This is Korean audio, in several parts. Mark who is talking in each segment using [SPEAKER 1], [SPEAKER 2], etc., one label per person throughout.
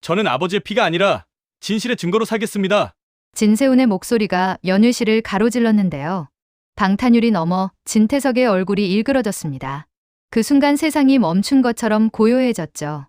[SPEAKER 1] 저는 아버지의 피가 아니라 진실의 증거로 살겠습니다.
[SPEAKER 2] 진세훈의 목소리가 연휴실을 가로질렀는데요. 방탄유리 너머 진태석의 얼굴이 일그러졌습니다. 그 순간 세상이 멈춘 것처럼 고요해졌죠.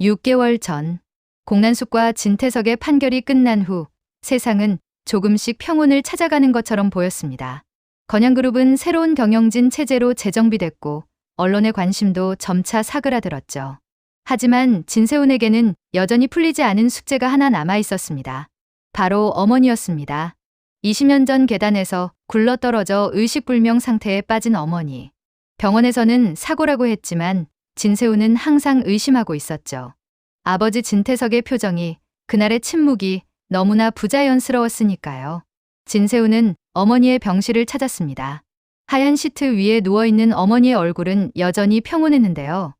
[SPEAKER 2] 6개월 전, 공난숙과 진태석의 판결이 끝난 후 세상은 조금씩 평온을 찾아가는 것처럼 보였습니다. 건양그룹은 새로운 경영진 체제로 재정비됐고 언론의 관심도 점차 사그라들었죠. 하지만 진세훈에게는 여전히 풀리지 않은 숙제가 하나 남아 있었습니다. 바로 어머니였습니다. 20년 전 계단에서 굴러떨어져 의식불명 상태에 빠진 어머니. 병원에서는 사고라고 했지만 진세훈은 항상 의심하고 있었죠. 아버지 진태석의 표정이, 그날의 침묵이 너무나 부자연스러웠으니까요. 진세훈은 어머니의 병실을 찾았습니다. 하얀 시트 위에 누워있는 어머니의 얼굴은 여전히 평온했는데요.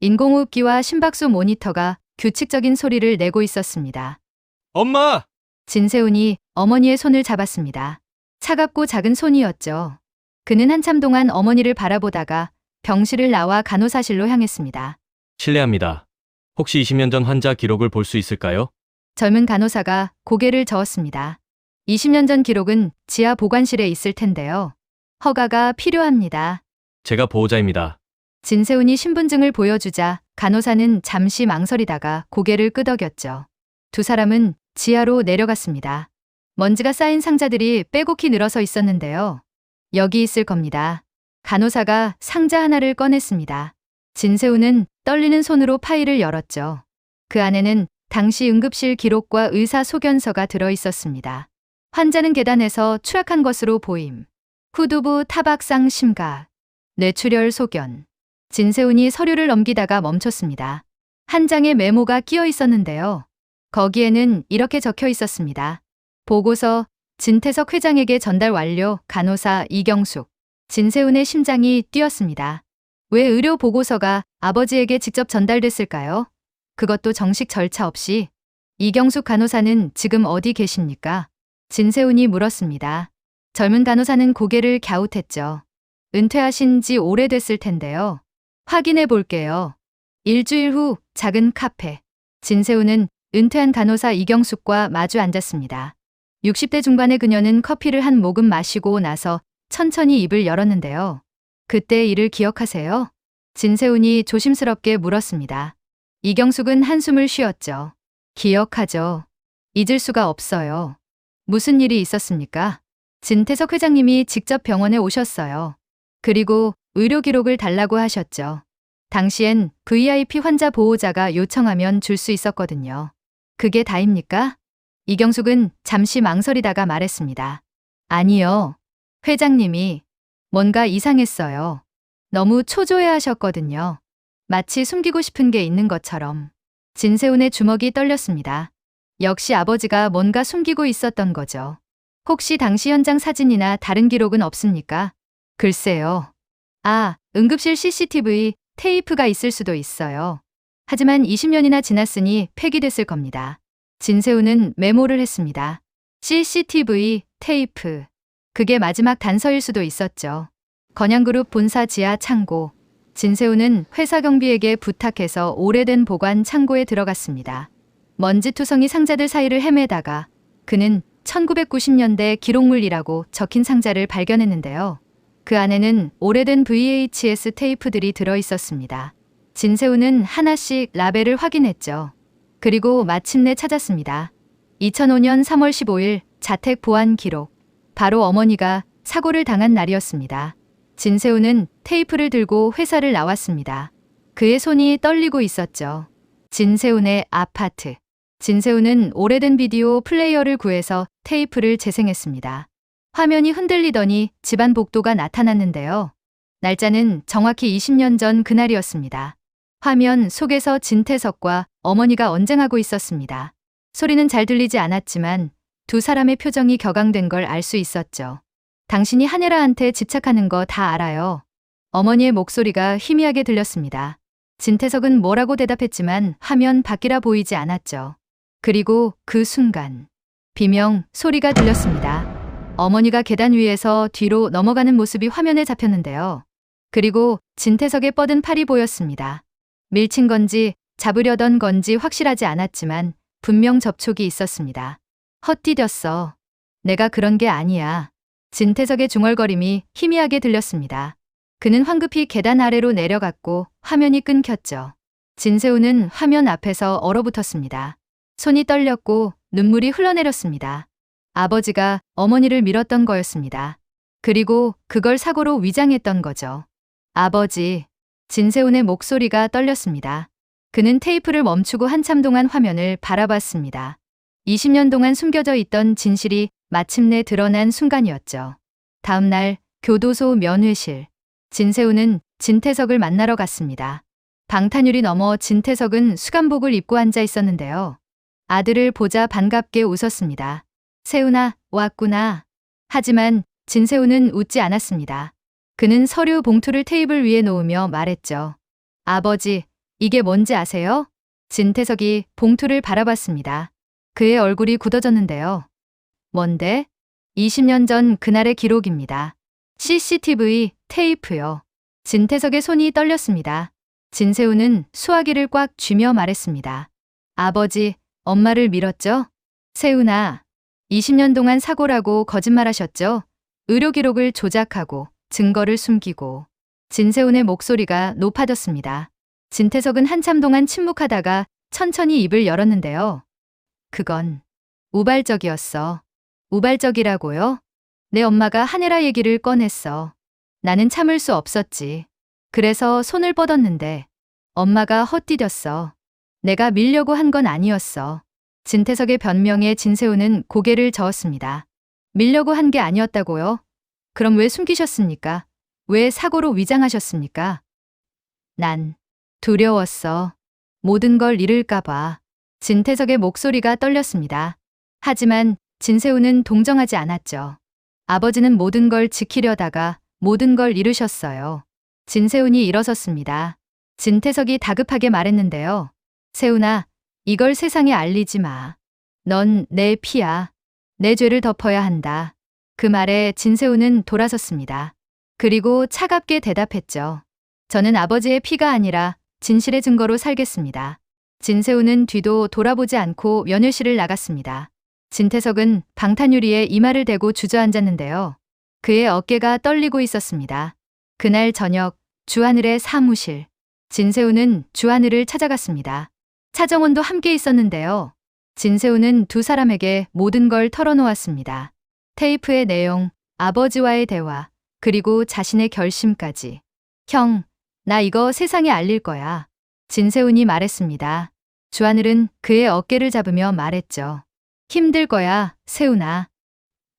[SPEAKER 2] 인공호흡기와 심박수 모니터가 규칙적인 소리를 내고 있었습니다.
[SPEAKER 1] 엄마!
[SPEAKER 2] 진세훈이 어머니의 손을 잡았습니다. 차갑고 작은 손이었죠. 그는 한참 동안 어머니를 바라보다가 병실을 나와 간호사실로 향했습니다.
[SPEAKER 1] 실례합니다. 혹시 20년 전 환자 기록을 볼 수 있을까요?
[SPEAKER 2] 젊은 간호사가 고개를 저었습니다. 20년 전 기록은 지하 보관실에 있을 텐데요. 허가가 필요합니다.
[SPEAKER 1] 제가 보호자입니다.
[SPEAKER 2] 진세훈이 신분증을 보여주자 간호사는 잠시 망설이다가 고개를 끄덕였죠. 두 사람은 지하로 내려갔습니다. 먼지가 쌓인 상자들이 빼곡히 늘어서 있었는데요. 여기 있을 겁니다. 간호사가 상자 하나를 꺼냈습니다. 진세훈은 떨리는 손으로 파일을 열었죠. 그 안에는 당시 응급실 기록과 의사 소견서가 들어 있었습니다. 환자는 계단에서 추락한 것으로 보임. 후두부 타박상 심각. 뇌출혈 소견. 진세훈이 서류를 넘기다가 멈췄습니다. 한 장의 메모가 끼어 있었는데요. 거기에는 이렇게 적혀 있었습니다. 보고서 진태석 회장에게 전달 완료. 간호사 이경숙. 진세훈의 심장이 뛰었습니다. 왜 의료 보고서가 아버지에게 직접 전달됐을까요? 그것도 정식 절차 없이. 이경숙 간호사는 지금 어디 계십니까? 진세훈이 물었습니다. 젊은 간호사는 고개를 갸웃했죠. 은퇴하신 지 오래됐을 텐데요. 확인해 볼게요. 일주일 후 작은 카페. 진세훈은 은퇴한 간호사 이경숙과 마주 앉았습니다. 60대 중반의 그녀는 커피를 한 모금 마시고 나서 천천히 입을 열었는데요. 그때 일을 기억하세요? 진세훈이 조심스럽게 물었습니다. 이경숙은 한숨을 쉬었죠. 기억하죠. 잊을 수가 없어요. 무슨 일이 있었습니까? 진태석 회장님이 직접 병원에 오셨어요. 그리고 의료 기록을 달라고 하셨죠. 당시엔 VIP 환자 보호자가 요청하면 줄 수 있었거든요. 그게 다입니까? 이경숙은 잠시 망설이다가 말했습니다. 아니요. 회장님이 뭔가 이상했어요. 너무 초조해 하셨거든요. 마치 숨기고 싶은 게 있는 것처럼. 진세훈의 주먹이 떨렸습니다. 역시 아버지가 뭔가 숨기고 있었던 거죠. 혹시 당시 현장 사진이나 다른 기록은 없습니까? 글쎄요. 아, 응급실 CCTV 테이프가 있을 수도 있어요. 하지만 20년이나 지났으니 폐기됐을 겁니다. 진세훈은 메모를 했습니다. CCTV 테이프. 그게 마지막 단서일 수도 있었죠. 건양그룹 본사 지하 창고. 진세훈은 회사 경비에게 부탁해서 오래된 보관 창고에 들어갔습니다. 먼지투성이 상자들 사이를 헤매다가 그는 1990년대 기록물이라고 적힌 상자를 발견했는데요. 그 안에는 오래된 VHS 테이프들이 들어 있었습니다. 진세훈은 하나씩 라벨을 확인했죠. 그리고 마침내 찾았습니다. 2005년 3월 15일 자택 보안 기록. 바로 어머니가 사고를 당한 날이었습니다. 진세훈은 테이프를 들고 회사를 나왔습니다. 그의 손이 떨리고 있었죠. 진세훈의 아파트. 진세훈은 오래된 비디오 플레이어를 구해서 테이프를 재생했습니다. 화면이 흔들리더니 집안 복도가 나타났는데요. 날짜는 정확히 20년 전 그날이었습니다. 화면 속에서 진태석과 어머니가 언쟁하고 있었습니다. 소리는 잘 들리지 않았지만 두 사람의 표정이 격앙된 걸 알 수 있었죠. 당신이 한혜라한테 집착하는 거 다 알아요. 어머니의 목소리가 희미하게 들렸습니다. 진태석은 뭐라고 대답했지만 화면 밖이라 보이지 않았죠. 그리고 그 순간 비명 소리가 들렸습니다. 어머니가 계단 위에서 뒤로 넘어가는 모습이 화면에 잡혔는데요. 그리고 진태석의 뻗은 팔이 보였습니다. 밀친 건지 잡으려던 건지 확실하지 않았지만 분명 접촉이 있었습니다. 헛디뎠어. 내가 그런 게 아니야. 진태석의 중얼거림이 희미하게 들렸습니다. 그는 황급히 계단 아래로 내려갔고 화면이 끊겼죠. 진세우는 화면 앞에서 얼어붙었습니다. 손이 떨렸고 눈물이 흘러내렸습니다. 아버지가 어머니를 밀었던 거였습니다. 그리고 그걸 사고로 위장했던 거죠. 아버지. 진세훈의 목소리가 떨렸습니다. 그는 테이프를 멈추고 한참 동안 화면을 바라봤습니다. 20년 동안 숨겨져 있던 진실이 마침내 드러난 순간이었죠. 다음 날 교도소 면회실. 진세훈은 진태석을 만나러 갔습니다. 방탄유리 너머 진태석은 수감복을 입고 앉아 있었는데요. 아들을 보자 반갑게 웃었습니다. 세훈아, 왔구나. 하지만 진세훈은 웃지 않았습니다. 그는 서류 봉투를 테이블 위에 놓으며 말했죠. 아버지, 이게 뭔지 아세요? 진태석이 봉투를 바라봤습니다. 그의 얼굴이 굳어졌는데요. 뭔데? 20년 전 그날의 기록입니다. CCTV 테이프요. 진태석의 손이 떨렸습니다. 진세훈은 수화기를 꽉 쥐며 말했습니다. 아버지, 엄마를 밀었죠? 세훈아, 20년 동안 사고라고 거짓말하셨죠? 의료 기록을 조작하고 증거를 숨기고. 진세훈의 목소리가 높아졌습니다. 진태석은 한참 동안 침묵하다가 천천히 입을 열었는데요. 그건 우발적이었어. 우발적이라고요? 내 엄마가 한혜라 얘기를 꺼냈어. 나는 참을 수 없었지. 그래서 손을 뻗었는데 엄마가 헛디뎠어. 내가 밀려고 한 건 아니었어. 진태석의 변명에 진세훈은 고개를 저었습니다. 밀려고 한 게 아니었다고요? 그럼 왜 숨기셨습니까? 왜 사고로 위장하셨습니까? 난 두려웠어. 모든 걸 잃을까 봐. 진태석의 목소리가 떨렸습니다. 하지만 진세훈은 동정하지 않았죠. 아버지는 모든 걸 지키려다가 모든 걸 잃으셨어요. 진세훈이 일어섰습니다. 진태석이 다급하게 말했는데요. 세훈아, 이걸 세상에 알리지 마. 넌 내 피야. 내 죄를 덮어야 한다. 그 말에 진세훈은 돌아섰습니다. 그리고 차갑게 대답했죠. 저는 아버지의 피가 아니라 진실의 증거로 살겠습니다. 진세훈은 뒤도 돌아보지 않고 면회실을 나갔습니다. 진태석은 방탄유리에 이마를 대고 주저앉았는데요. 그의 어깨가 떨리고 있었습니다. 그날 저녁 주하늘의 사무실. 진세훈은 주하늘을 찾아갔습니다. 차정원도 함께 있었는데요. 진세훈은 두 사람에게 모든 걸 털어놓았습니다. 테이프의 내용, 아버지와의 대화, 그리고 자신의 결심까지. 형, 나 이거 세상에 알릴 거야. 진세훈이 말했습니다. 주하늘은 그의 어깨를 잡으며 말했죠. 힘들 거야, 세훈아.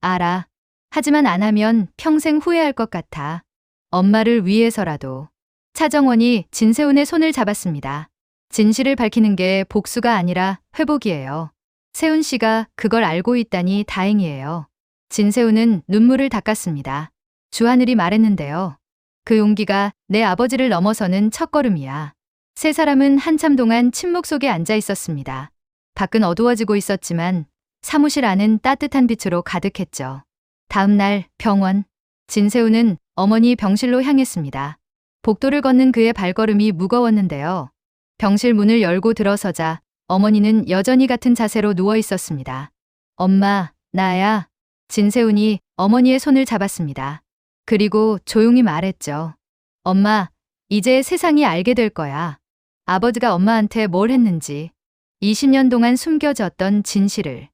[SPEAKER 2] 알아. 하지만 안 하면 평생 후회할 것 같아. 엄마를 위해서라도. 차정원이 진세훈의 손을 잡았습니다. 진실을 밝히는 게 복수가 아니라 회복이에요. 세훈 씨가 그걸 알고 있다니 다행이에요. 진세훈은 눈물을 닦았습니다. 주하늘이 말했는데요. 그 용기가 내 아버지를 넘어서는 첫걸음이야. 세 사람은 한참 동안 침묵 속에 앉아 있었습니다. 밖은 어두워지고 있었지만 사무실 안은 따뜻한 빛으로 가득했죠. 다음 날 병원. 진세훈은 어머니 병실로 향했습니다. 복도를 걷는 그의 발걸음이 무거웠는데요. 병실 문을 열고 들어서자 어머니는 여전히 같은 자세로 누워 있었습니다. 엄마, 나야. 진세훈이 어머니의 손을 잡았습니다. 그리고 조용히 말했죠. 엄마, 이제 세상이 알게 될 거야. 아버지가 엄마한테 뭘 했는지. 20년 동안 숨겨졌던 진실을.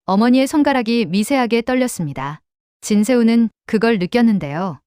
[SPEAKER 2] 어머니의 손가락이 미세하게 떨렸습니다. 진세훈은 그걸 느꼈는데요.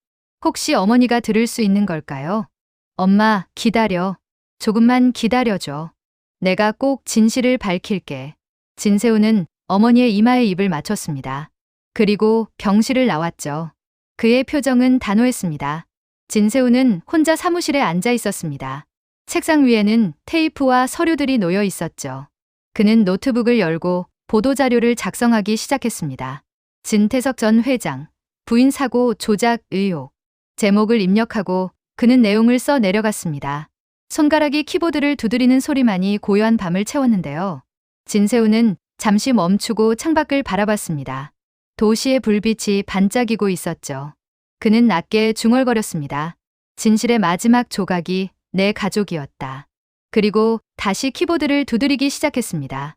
[SPEAKER 2] 혹시 어머니가 들을 수 있는 걸까요? 엄마, 기다려. 조금만 기다려줘. 내가 꼭 진실을 밝힐게. 진세훈은 어머니의 이마에 입을 맞췄습니다. 그리고 병실을 나왔죠. 그의 표정은 단호했습니다. 진세훈은 혼자 사무실에 앉아 있었습니다. 책상 위에는 테이프와 서류들이 놓여 있었죠. 그는 노트북을 열고 보도자료를 작성하기 시작했습니다. 진태석 전 회장, 부인 사고 조작 의혹. 제목을 입력하고 그는 내용을 써 내려갔습니다. 손가락이 키보드를 두드리는 소리만이 고요한 밤을 채웠는데요. 진세훈은 잠시 멈추고 창밖을 바라봤습니다. 도시의 불빛이 반짝이고 있었죠. 그는 낮게 중얼거렸습니다. 진실의 마지막 조각이 내 가족이었다. 그리고 다시 키보드를 두드리기 시작했습니다.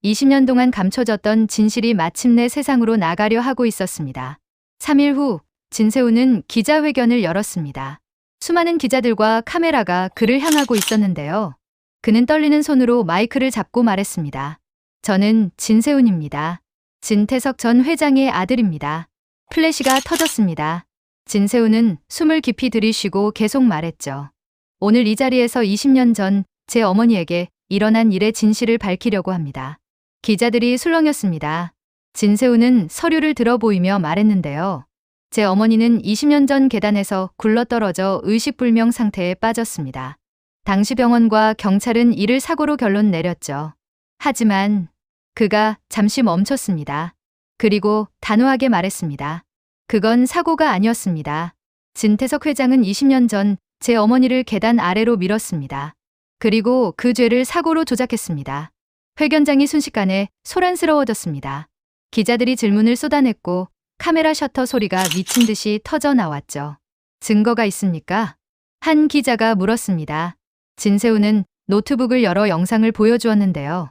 [SPEAKER 2] 20년 동안 감춰졌던 진실이 마침내 세상으로 나가려 하고 있었습니다. 3일 후 진세우는 기자회견을 열었습니다. 수많은 기자들과 카메라가 그를 향하고 있었는데요. 그는 떨리는 손으로 마이크를 잡고 말했습니다. 저는 진세훈입니다. 진태석 전 회장의 아들입니다. 플래시가 터졌습니다. 진세훈은 숨을 깊이 들이쉬고 계속 말했죠. 오늘 이 자리에서 20년 전 제 어머니에게 일어난 일의 진실을 밝히려고 합니다. 기자들이 술렁였습니다. 진세훈은 서류를 들어 보이며 말했는데요. 제 어머니는 20년 전 계단에서 굴러떨어져 의식불명 상태에 빠졌습니다. 당시 병원과 경찰은 이를 사고로 결론 내렸죠. 하지만 그가 잠시 멈췄습니다. 그리고 단호하게 말했습니다. 그건 사고가 아니었습니다. 진태석 회장은 20년 전 제 어머니를 계단 아래로 밀었습니다. 그리고 그 죄를 사고로 조작했습니다. 회견장이 순식간에 소란스러워졌습니다. 기자들이 질문을 쏟아냈고 카메라 셔터 소리가 미친 듯이 터져 나왔죠. 증거가 있습니까? 한 기자가 물었습니다. 진세훈은 노트북을 열어 영상을 보여주었는데요.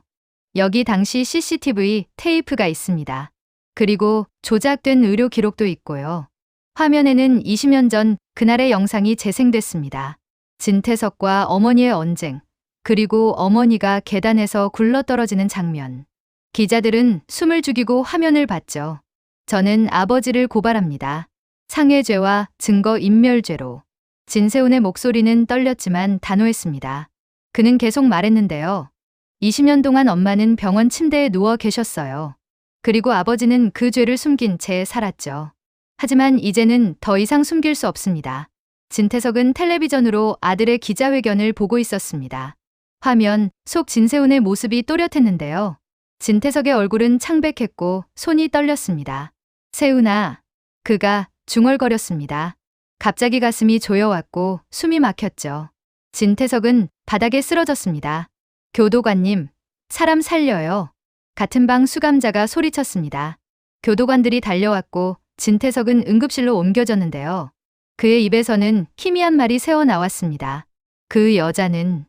[SPEAKER 2] 여기 당시 CCTV 테이프가 있습니다. 그리고 조작된 의료 기록도 있고요. 화면에는 20년 전 그날의 영상이 재생됐습니다. 진태석과 어머니의 언쟁, 그리고 어머니가 계단에서 굴러떨어지는 장면. 기자들은 숨을 죽이고 화면을 봤죠. 저는 아버지를 고발합니다. 상해죄와 증거인멸죄로. 진세훈의 목소리는 떨렸지만 단호했습니다. 그는 계속 말했는데요. 20년 동안 엄마는 병원 침대에 누워 계셨어요. 그리고 아버지는 그 죄를 숨긴 채 살았죠. 하지만 이제는 더 이상 숨길 수 없습니다. 진태석은 텔레비전으로 아들의 기자회견을 보고 있었습니다. 화면 속 진세훈의 모습이 또렷했는데요. 진태석의 얼굴은 창백했고 손이 떨렸습니다. 세훈아, 그가 중얼거렸습니다. 갑자기 가슴이 조여왔고 숨이 막혔죠. 진태석은 바닥에 쓰러졌습니다. 교도관님, 사람 살려요. 같은 방 수감자가 소리쳤습니다. 교도관들이 달려왔고 진태석은 응급실로 옮겨졌는데요. 그의 입에서는 희미한 말이 새어나왔습니다. 그 여자는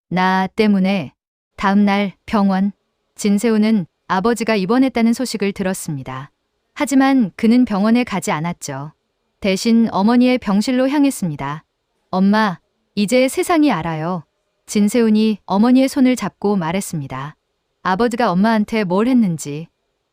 [SPEAKER 2] 나 때문에. 다음 날 병원. 진세훈은 아버지가 입원했다는 소식을 들었습니다. 하지만 그는 병원에 가지 않았죠. 대신 어머니의 병실로 향했습니다. 엄마, 이제 세상이 알아요. 진세훈이 어머니의 손을 잡고 말했습니다. 아버지가 엄마한테 뭘 했는지,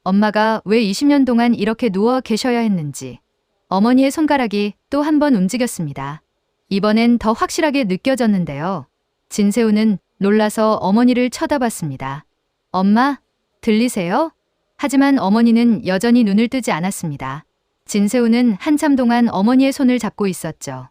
[SPEAKER 2] 엄마가 왜 20년 동안 이렇게 누워 계셔야 했는지. 어머니의 손가락이 또 한 번 움직였습니다. 이번엔 더 확실하게 느껴졌는데요. 진세훈은 놀라서 어머니를 쳐다봤습니다. 엄마, 들리세요? 하지만 어머니는 여전히 눈을 뜨지 않았습니다. 진세훈은 한참 동안 어머니의 손을 잡고 있었죠.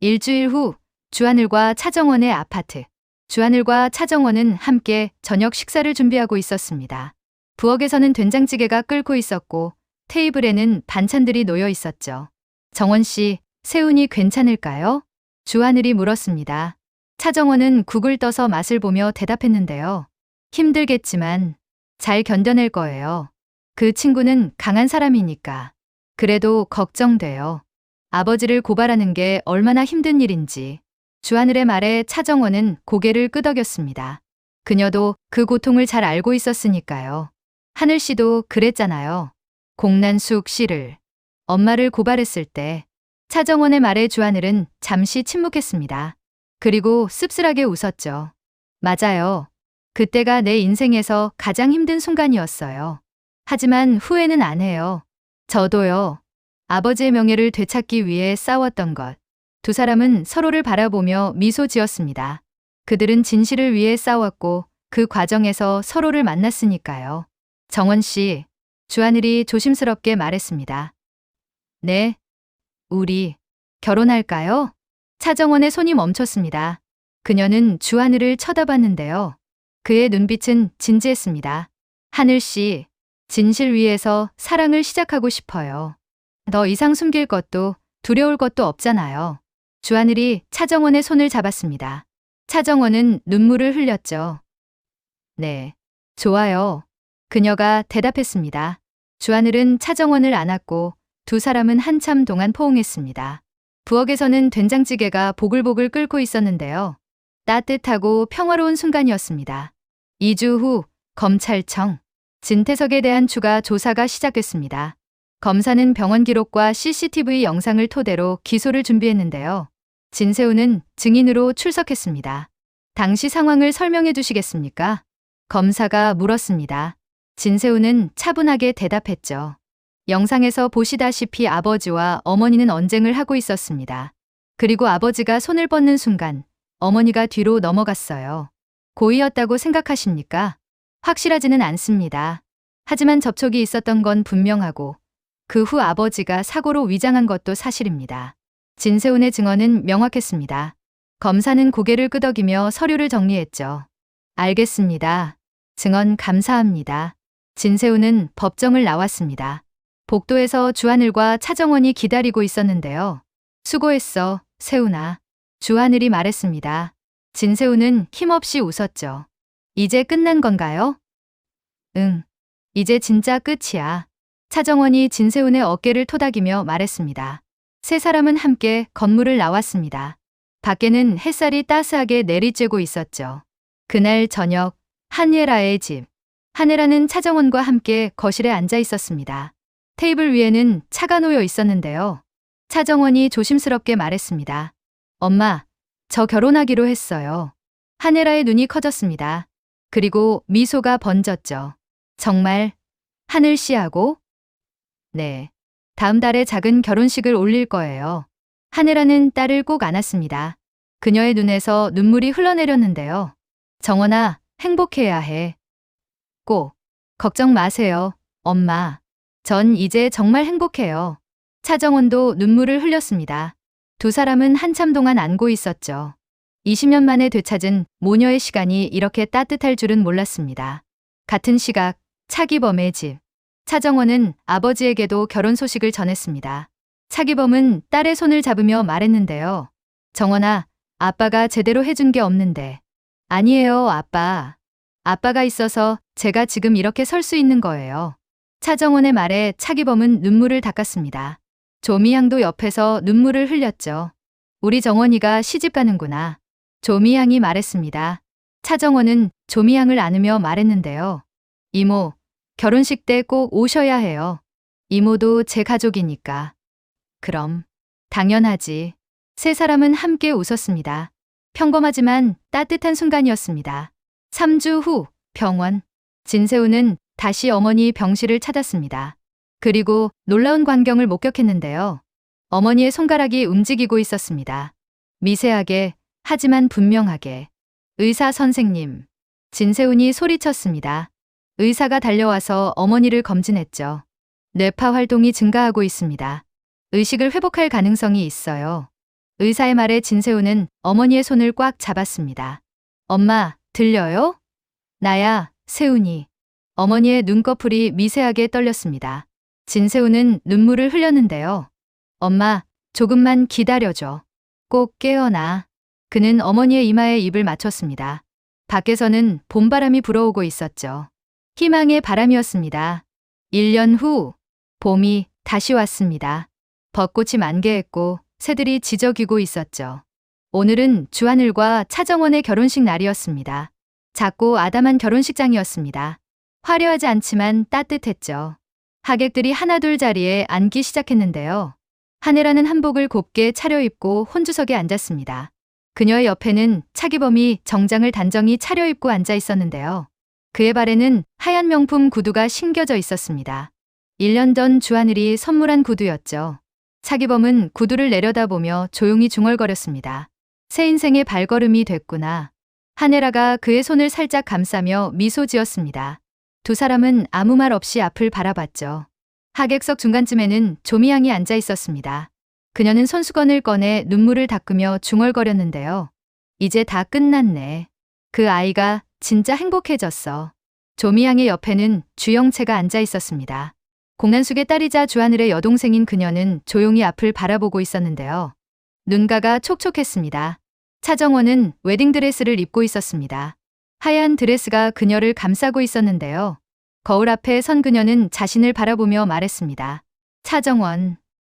[SPEAKER 2] 일주일 후 주하늘과 차정원의 아파트. 주하늘과 차정원은 함께 저녁 식사를 준비하고 있었습니다. 부엌에서는 된장찌개가 끓고 있었고 테이블에는 반찬들이 놓여 있었죠. 정원 씨, 세훈이 괜찮을까요? 주하늘이 물었습니다. 차정원은 국을 떠서 맛을 보며 대답했는데요. 힘들겠지만 잘 견뎌낼 거예요. 그 친구는 강한 사람이니까. 그래도 걱정돼요. 아버지를 고발하는 게 얼마나 힘든 일인지. 주하늘의 말에 차정원은 고개를 끄덕였습니다. 그녀도 그 고통을 잘 알고 있었으니까요. 하늘 씨도 그랬잖아요. 공난숙 씨를, 엄마를 고발했을 때. 차정원의 말에 주하늘은 잠시 침묵했습니다. 그리고 씁쓸하게 웃었죠. 맞아요. 그때가 내 인생에서 가장 힘든 순간이었어요. 하지만 후회는 안 해요. 저도요. 아버지의 명예를 되찾기 위해 싸웠던 것. 두 사람은 서로를 바라보며 미소 지었습니다. 그들은 진실을 위해 싸웠고 그 과정에서 서로를 만났으니까요. 정원 씨, 주하늘이 조심스럽게 말했습니다. 네, 우리 결혼할까요? 차정원의 손이 멈췄습니다. 그녀는 주하늘을 쳐다봤는데요. 그의 눈빛은 진지했습니다. 하늘 씨, 진실 위에서 사랑을 시작하고 싶어요. 더 이상 숨길 것도 두려울 것도 없잖아요. 주하늘이 차정원의 손을 잡았습니다. 차정원은 눈물을 흘렸죠. 네, 좋아요. 그녀가 대답했습니다. 주하늘은 차정원을 안았고 두 사람은 한참 동안 포옹했습니다. 부엌에서는 된장찌개가 보글보글 끓고 있었는데요. 따뜻하고 평화로운 순간이었습니다. 2주 후 검찰청 진태석에 대한 추가 조사가 시작됐습니다. 검사는 병원 기록과 CCTV 영상을 토대로 기소를 준비했는데요. 진세우는 증인으로 출석했습니다. 당시 상황을 설명해 주시겠습니까? 검사가 물었습니다. 진세우는 차분하게 대답했죠. 영상에서 보시다시피 아버지와 어머니는 언쟁을 하고 있었습니다. 그리고 아버지가 손을 뻗는 순간 어머니가 뒤로 넘어갔어요. 고의였다고 생각하십니까? 확실하지는 않습니다. 하지만 접촉이 있었던 건 분명하고 그 후 아버지가 사고로 위장한 것도 사실입니다. 진세훈의 증언은 명확했습니다. 검사는 고개를 끄덕이며 서류를 정리했죠. 알겠습니다. 증언 감사합니다. 진세훈은 법정을 나왔습니다. 복도에서 주하늘과 차정원이 기다리고 있었는데요. 수고했어, 세훈아. 주하늘이 말했습니다. 진세훈은 힘없이 웃었죠. 이제 끝난 건가요? 응. 이제 진짜 끝이야. 차정원이 진세훈의 어깨를 토닥이며 말했습니다. 세 사람은 함께 건물을 나왔습니다. 밖에는 햇살이 따스하게 내리쬐고 있었죠. 그날 저녁, 한예라의 집. 한예라는 차정원과 함께 거실에 앉아 있었습니다. 테이블 위에는 차가 놓여 있었는데요. 차정원이 조심스럽게 말했습니다. 엄마, 저 결혼하기로 했어요. 한예라의 눈이 커졌습니다. 그리고 미소가 번졌죠. 정말 하늘 씨하고? 네. 다음 달에 작은 결혼식을 올릴 거예요. 한혜라는 딸을 꼭 안았습니다. 그녀의 눈에서 눈물이 흘러내렸는데요. 정원아, 행복해야 해. 꼭. 걱정 마세요, 엄마. 전 이제 정말 행복해요. 차정원도 눈물을 흘렸습니다. 두 사람은 한참 동안 안고 있었죠. 20년 만에 되찾은 모녀의 시간이 이렇게 따뜻할 줄은 몰랐습니다. 같은 시각, 차기범의 집. 차정원은 아버지에게도 결혼 소식을 전했습니다. 차기범은 딸의 손을 잡으며 말했는데요. 정원아, 아빠가 제대로 해준 게 없는데. 아니에요, 아빠. 아빠가 있어서 제가 지금 이렇게 설 수 있는 거예요. 차정원의 말에 차기범은 눈물을 닦았습니다. 조미양도 옆에서 눈물을 흘렸죠. 우리 정원이가 시집 가는구나. 조미양이 말했습니다. 차정원은 조미양을 안으며 말했는데요. 이모, 결혼식 때 꼭 오셔야 해요. 이모도 제 가족이니까. 그럼. 당연하지. 세 사람은 함께 웃었습니다. 평범하지만 따뜻한 순간이었습니다. 3주 후 병원. 진세우는 다시 어머니 병실을 찾았습니다. 그리고 놀라운 광경을 목격했는데요. 어머니의 손가락이 움직이고 있었습니다. 미세하게, 하지만 분명하게. 의사 선생님. 진세훈이 소리쳤습니다. 의사가 달려와서 어머니를 검진했죠. 뇌파 활동이 증가하고 있습니다. 의식을 회복할 가능성이 있어요. 의사의 말에 진세훈은 어머니의 손을 꽉 잡았습니다. 엄마, 들려요? 나야, 세훈이. 어머니의 눈꺼풀이 미세하게 떨렸습니다. 진세훈은 눈물을 흘렸는데요. 엄마, 조금만 기다려줘. 꼭 깨어나. 그는 어머니의 이마에 입을 맞췄습니다. 밖에서는 봄바람이 불어오고 있었죠. 희망의 바람이었습니다. 1년 후 봄이 다시 왔습니다. 벚꽃이 만개했고 새들이 지저귀고 있었죠. 오늘은 주하늘과 차정원의 결혼식 날이었습니다. 작고 아담한 결혼식장이었습니다. 화려하지 않지만 따뜻했죠. 하객들이 하나둘 자리에 앉기 시작했는데요. 한혜라는 한복을 곱게 차려입고 혼주석에 앉았습니다. 그녀의 옆에는 차기범이 정장을 단정히 차려입고 앉아 있었는데요. 그의 발에는 하얀 명품 구두가 신겨져 있었습니다. 1년 전 주하늘이 선물한 구두였죠. 차기범은 구두를 내려다보며 조용히 중얼거렸습니다. 새 인생의 발걸음이 됐구나. 한혜라가 그의 손을 살짝 감싸며 미소 지었습니다. 두 사람은 아무 말 없이 앞을 바라봤죠. 하객석 중간쯤에는 조미양이 앉아 있었습니다. 그녀는 손수건을 꺼내 눈물을 닦으며 중얼거렸는데요. 이제 다 끝났네. 그 아이가 진짜 행복해졌어. 조미양의 옆에는 주영채가 앉아 있었습니다. 공난숙의 딸이자 주하늘의 여동생인 그녀는 조용히 앞을 바라보고 있었는데요. 눈가가 촉촉했습니다. 차정원은 웨딩드레스를 입고 있었습니다. 하얀 드레스가 그녀를 감싸고 있었는데요. 거울 앞에 선 그녀는 자신을 바라보며 말했습니다. 차정원,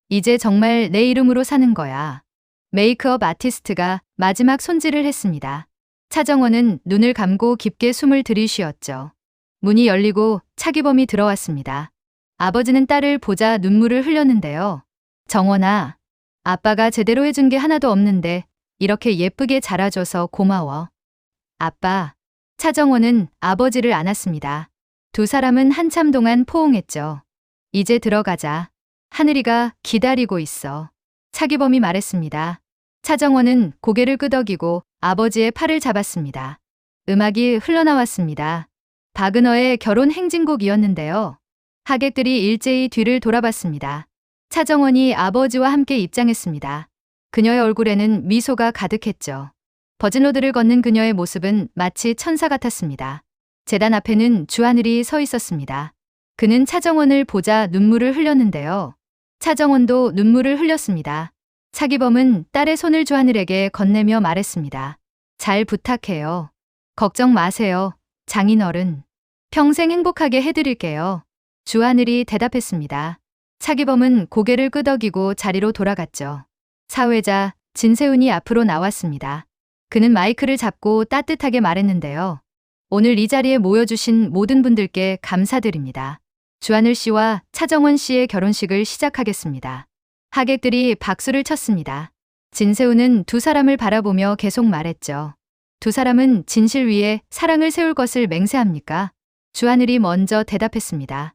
[SPEAKER 2] 이제 정말 내 이름으로 사는 거야. 메이크업 아티스트가 마지막 손질을 했습니다. 차정원은 눈을 감고 깊게 숨을 들이쉬었죠. 문이 열리고 차기범이 들어왔습니다. 아버지는 딸을 보자 눈물을 흘렸는데요. 정원아, 아빠가 제대로 해준 게 하나도 없는데 이렇게 예쁘게 자라줘서 고마워. 아빠. 차정원은 아버지를 안았습니다. 두 사람은 한참 동안 포옹했죠. 이제 들어가자. 하늘이가 기다리고 있어. 차기범이 말했습니다. 차정원은 고개를 끄덕이고 아버지의 팔을 잡았습니다. 음악이 흘러나왔습니다. 바그너의 결혼 행진곡이었는데요. 하객들이 일제히 뒤를 돌아봤습니다. 차정원이 아버지와 함께 입장했습니다. 그녀의 얼굴에는 미소가 가득했죠. 버진로드를 걷는 그녀의 모습은 마치 천사 같았습니다. 제단 앞에는 주하늘이 서 있었습니다. 그는 차정원을 보자 눈물을 흘렸는데요. 차정원도 눈물을 흘렸습니다. 차기범은 딸의 손을 주하늘에게 건네며 말했습니다. 잘 부탁해요. 걱정 마세요. 장인어른. 평생 행복하게 해드릴게요. 주하늘이 대답했습니다. 차기범은 고개를 끄덕이고 자리로 돌아갔죠. 사회자 진세훈이 앞으로 나왔습니다. 그는 마이크를 잡고 따뜻하게 말했는데요. 오늘 이 자리에 모여주신 모든 분들께 감사드립니다. 주하늘 씨와 차정원 씨의 결혼식을 시작하겠습니다. 하객들이 박수를 쳤습니다. 진세훈은 두 사람을 바라보며 계속 말했죠. 두 사람은 진실 위에 사랑을 세울 것을 맹세합니까? 주하늘이 먼저 대답했습니다.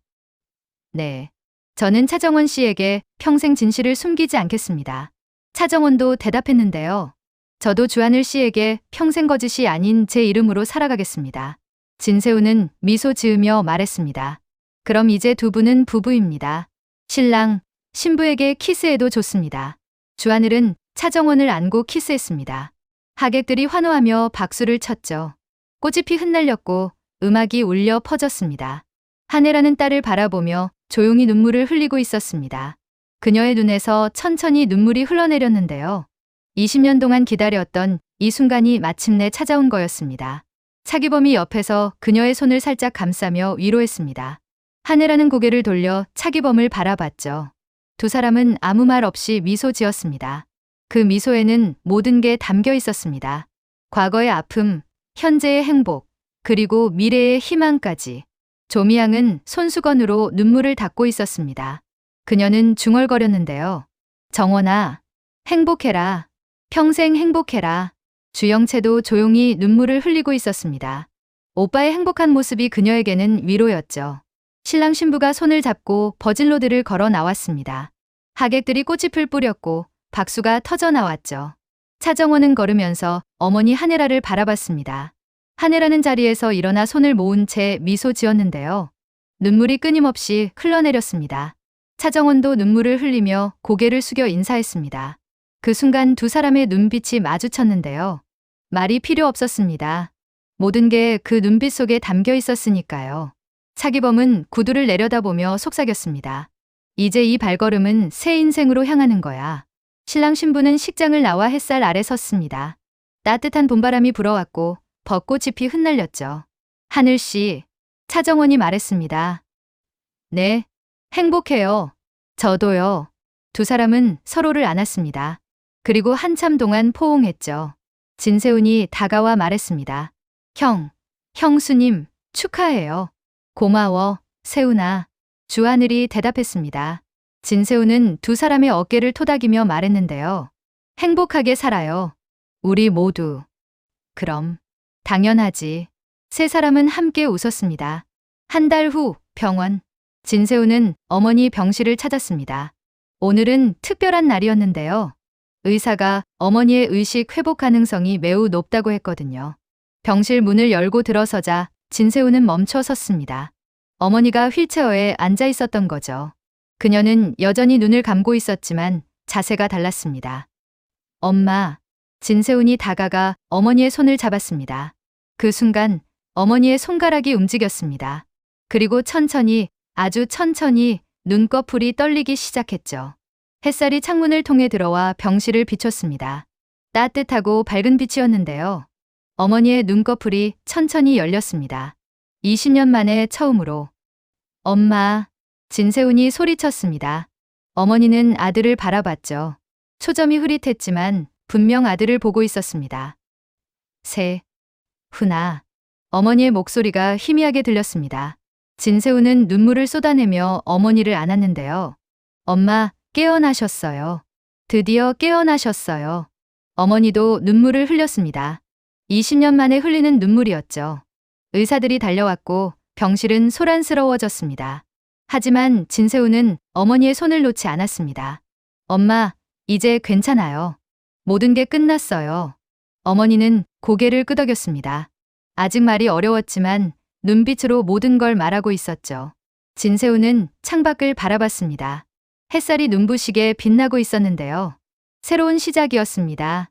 [SPEAKER 2] 네. 저는 차정원 씨에게 평생 진실을 숨기지 않겠습니다. 차정원도 대답했는데요. 저도 주하늘 씨에게 평생 거짓이 아닌 제 이름으로 살아가겠습니다. 진세훈은 미소 지으며 말했습니다. 그럼 이제 두 분은 부부입니다. 신랑, 신부에게 키스해도 좋습니다. 주하늘은 차정원을 안고 키스했습니다. 하객들이 환호하며 박수를 쳤죠. 꽃잎이 흩날렸고 음악이 울려 퍼졌습니다. 한혜라는 딸을 바라보며 조용히 눈물을 흘리고 있었습니다. 그녀의 눈에서 천천히 눈물이 흘러내렸는데요. 20년 동안 기다렸던 이 순간이 마침내 찾아온 거였습니다. 차기범이 옆에서 그녀의 손을 살짝 감싸며 위로했습니다. 한혜라는 고개를 돌려 차기범을 바라봤죠. 두 사람은 아무 말 없이 미소 지었습니다. 그 미소에는 모든 게 담겨 있었습니다. 과거의 아픔, 현재의 행복, 그리고 미래의 희망까지. 조미양은 손수건으로 눈물을 닦고 있었습니다. 그녀는 중얼거렸는데요. 정원아, 행복해라. 평생 행복해라. 주영채도 조용히 눈물을 흘리고 있었습니다. 오빠의 행복한 모습이 그녀에게는 위로였죠. 신랑 신부가 손을 잡고 버진로드를 걸어 나왔습니다. 하객들이 꽃잎을 뿌렸고 박수가 터져 나왔죠. 차정원은 걸으면서 어머니 한혜라를 바라봤습니다. 한혜라는 자리에서 일어나 손을 모은 채 미소 지었는데요. 눈물이 끊임없이 흘러내렸습니다. 차정원도 눈물을 흘리며 고개를 숙여 인사했습니다. 그 순간 두 사람의 눈빛이 마주쳤는데요. 말이 필요 없었습니다. 모든 게 그 눈빛 속에 담겨 있었으니까요. 차기범은 구두를 내려다보며 속삭였습니다. 이제 이 발걸음은 새 인생으로 향하는 거야. 신랑 신부는 식장을 나와 햇살 아래 섰습니다. 따뜻한 봄바람이 불어왔고 벚꽃잎이 흩날렸죠. 하늘씨, 차정원이 말했습니다. 네, 행복해요. 저도요. 두 사람은 서로를 안았습니다. 그리고 한참 동안 포옹했죠. 진세훈이 다가와 말했습니다. 형수님, 축하해요. 고마워, 세훈아. 주하늘이 대답했습니다. 진세훈은 두 사람의 어깨를 토닥이며 말했는데요. 행복하게 살아요. 우리 모두. 그럼. 당연하지. 세 사람은 함께 웃었습니다. 한 달 후 병원. 진세훈은 어머니 병실을 찾았습니다. 오늘은 특별한 날이었는데요. 의사가 어머니의 의식 회복 가능성이 매우 높다고 했거든요. 병실 문을 열고 들어서자 진세훈은 멈춰 섰습니다. 어머니가 휠체어에 앉아 있었던 거죠. 그녀는 여전히 눈을 감고 있었지만 자세가 달랐습니다. 엄마. 진세훈이 다가가 어머니의 손을 잡았습니다. 그 순간 어머니의 손가락이 움직였습니다. 그리고 천천히, 아주 천천히 눈꺼풀이 떨리기 시작했죠. 햇살이 창문을 통해 들어와 병실을 비췄습니다. 따뜻하고 밝은 빛이었는데요. 어머니의 눈꺼풀이 천천히 열렸습니다. 20년 만에 처음으로. 엄마. 진세훈이 소리쳤습니다. 어머니는 아들을 바라봤죠. 초점이 흐릿했지만 분명 아들을 보고 있었습니다. 훈아. 어머니의 목소리가 희미하게 들렸습니다. 진세우는 눈물을 쏟아내며 어머니를 안았는데요. 엄마, 깨어나셨어요. 드디어 깨어나셨어요. 어머니도 눈물을 흘렸습니다. 20년 만에 흘리는 눈물이었죠. 의사들이 달려왔고 병실은 소란스러워졌습니다. 하지만 진세우는 어머니의 손을 놓지 않았습니다. 엄마, 이제 괜찮아요. 모든 게 끝났어요. 어머니는 고개를 끄덕였습니다. 아직 말이 어려웠지만 눈빛으로 모든 걸 말하고 있었죠. 진세우는 창밖을 바라봤습니다. 햇살이 눈부시게 빛나고 있었는데요. 새로운 시작이었습니다.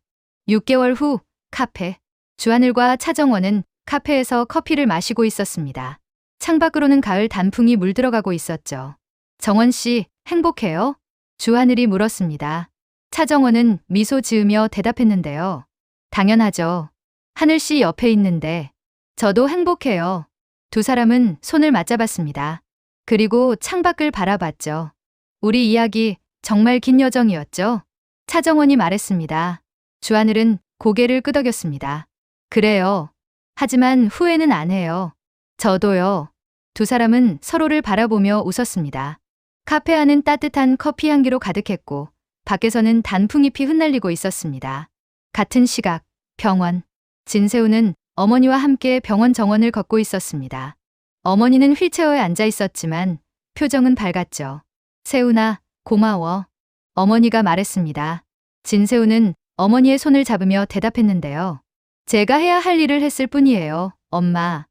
[SPEAKER 2] 6개월 후 카페. 주하늘과 차정원은 카페에서 커피를 마시고 있었습니다. 창밖으로는 가을 단풍이 물들어가고 있었죠. 정원 씨, 행복해요? 주하늘이 물었습니다. 차정원은 미소 지으며 대답했는데요. 당연하죠. 하늘 씨 옆에 있는데. 저도 행복해요. 두 사람은 손을 맞잡았습니다. 그리고 창밖을 바라봤죠. 우리 이야기 정말 긴 여정이었죠? 차정원이 말했습니다. 주하늘은 고개를 끄덕였습니다. 그래요. 하지만 후회는 안 해요. 저도요. 두 사람은 서로를 바라보며 웃었습니다. 카페 안은 따뜻한 커피 향기로 가득했고 밖에서는 단풍잎이 흩날리고 있었습니다. 같은 시각, 병원. 진세우는 어머니와 함께 병원 정원을 걷고 있었습니다. 어머니는 휠체어에 앉아 있었지만 표정은 밝았죠. 세훈아, 고마워. 어머니가 말했습니다. 진세우는 어머니의 손을 잡으며 대답했는데요. 제가 해야 할 일을 했을 뿐이에요, 엄마.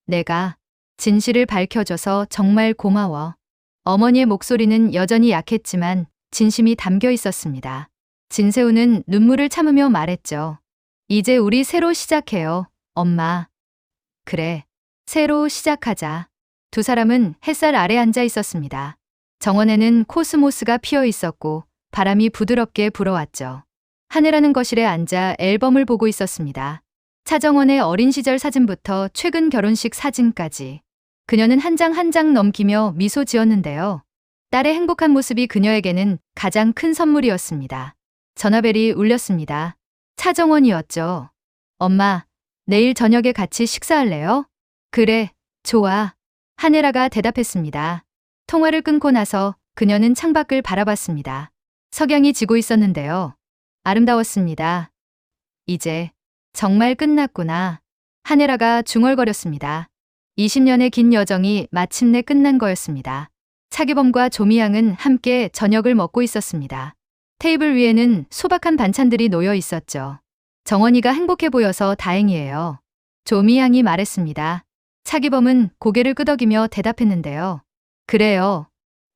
[SPEAKER 2] 내가 진실을 밝혀줘서 정말 고마워. 어머니의 목소리는 여전히 약했지만 진심이 담겨 있었습니다. 진세우는 눈물을 참으며 말했죠. 이제 우리 새로 시작해요, 엄마. 그래, 새로 시작하자. 두 사람은 햇살 아래 앉아 있었습니다. 정원에는 코스모스가 피어 있었고 바람이 부드럽게 불어왔죠. 하늘하는 거실에 앉아 앨범을 보고 있었습니다. 차정원의 어린 시절 사진부터 최근 결혼식 사진까지. 그녀는 한 장 한 장 넘기며 미소 지었는데요. 딸의 행복한 모습이 그녀에게는 가장 큰 선물이었습니다. 전화벨이 울렸습니다. 차정원이었죠. 엄마, 내일 저녁에 같이 식사할래요? 그래, 좋아. 하늘아가 대답했습니다. 통화를 끊고 나서 그녀는 창밖을 바라봤습니다. 석양이 지고 있었는데요. 아름다웠습니다. 이제 정말 끝났구나. 하늘아가 중얼거렸습니다. 20년의 긴 여정이 마침내 끝난 거였습니다. 차기범과 조미양은 함께 저녁을 먹고 있었습니다. 테이블 위에는 소박한 반찬들이 놓여 있었죠. 정원이가 행복해 보여서 다행이에요. 조미양이 말했습니다. 차기범은 고개를 끄덕이며 대답했는데요. 그래요.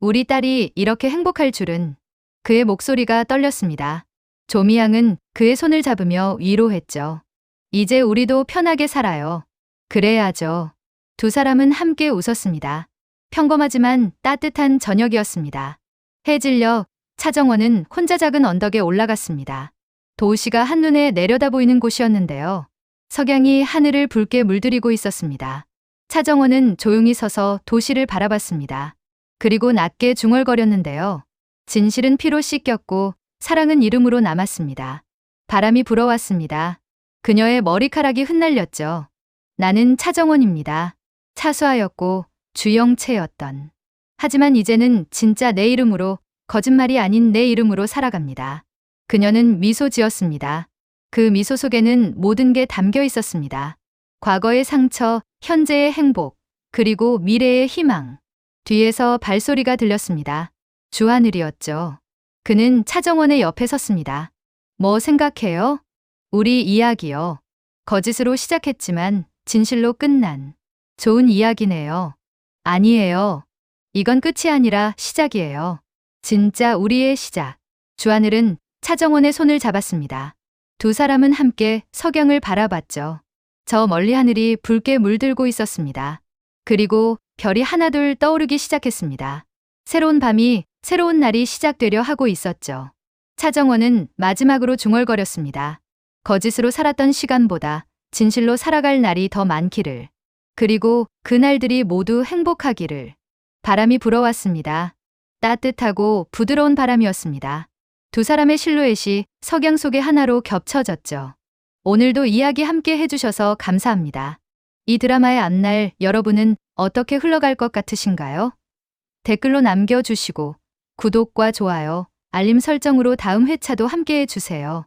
[SPEAKER 2] 우리 딸이 이렇게 행복할 줄은. 그의 목소리가 떨렸습니다. 조미양은 그의 손을 잡으며 위로했죠. 이제 우리도 편하게 살아요. 그래야죠. 두 사람은 함께 웃었습니다. 평범하지만 따뜻한 저녁이었습니다. 해 질려 차정원은 혼자 작은 언덕에 올라갔습니다. 도시가 한눈에 내려다 보이는 곳이었는데요. 석양이 하늘을 붉게 물들이고 있었습니다. 차정원은 조용히 서서 도시를 바라봤습니다. 그리고 낮게 중얼거렸는데요. 진실은 피로 씻겼고 사랑은 이름으로 남았습니다. 바람이 불어왔습니다. 그녀의 머리카락이 흩날렸죠. 나는 차정원입니다. 차수하였고 주영채였던. 하지만 이제는 진짜 내 이름으로, 거짓말이 아닌 내 이름으로 살아갑니다. 그녀는 미소 지었습니다. 그 미소 속에는 모든 게 담겨 있었습니다. 과거의 상처, 현재의 행복, 그리고 미래의 희망. 뒤에서 발소리가 들렸습니다. 주하늘이었죠. 그는 차정원의 옆에 섰습니다. 뭐 생각해요? 우리 이야기요. 거짓으로 시작했지만 진실로 끝난 좋은 이야기네요. 아니에요. 이건 끝이 아니라 시작이에요. 진짜 우리의 시작. 주하늘은 차정원의 손을 잡았습니다. 두 사람은 함께 석양을 바라봤죠. 저 멀리 하늘이 붉게 물들고 있었습니다. 그리고 별이 하나둘 떠오르기 시작했습니다. 새로운 밤이, 새로운 날이 시작되려 하고 있었죠. 차정원은 마지막으로 중얼거렸습니다. 거짓으로 살았던 시간보다 진실로 살아갈 날이 더 많기를. 그리고 그날들이 모두 행복하기를. 바람이 불어왔습니다. 따뜻하고 부드러운 바람이었습니다. 두 사람의 실루엣이 석양 속의 하나로 겹쳐졌죠. 오늘도 이야기 함께 해주셔서 감사합니다. 이 드라마의 앞날 여러분은 어떻게 흘러갈 것 같으신가요? 댓글로 남겨주시고 구독과 좋아요, 알림 설정으로 다음 회차도 함께 해주세요.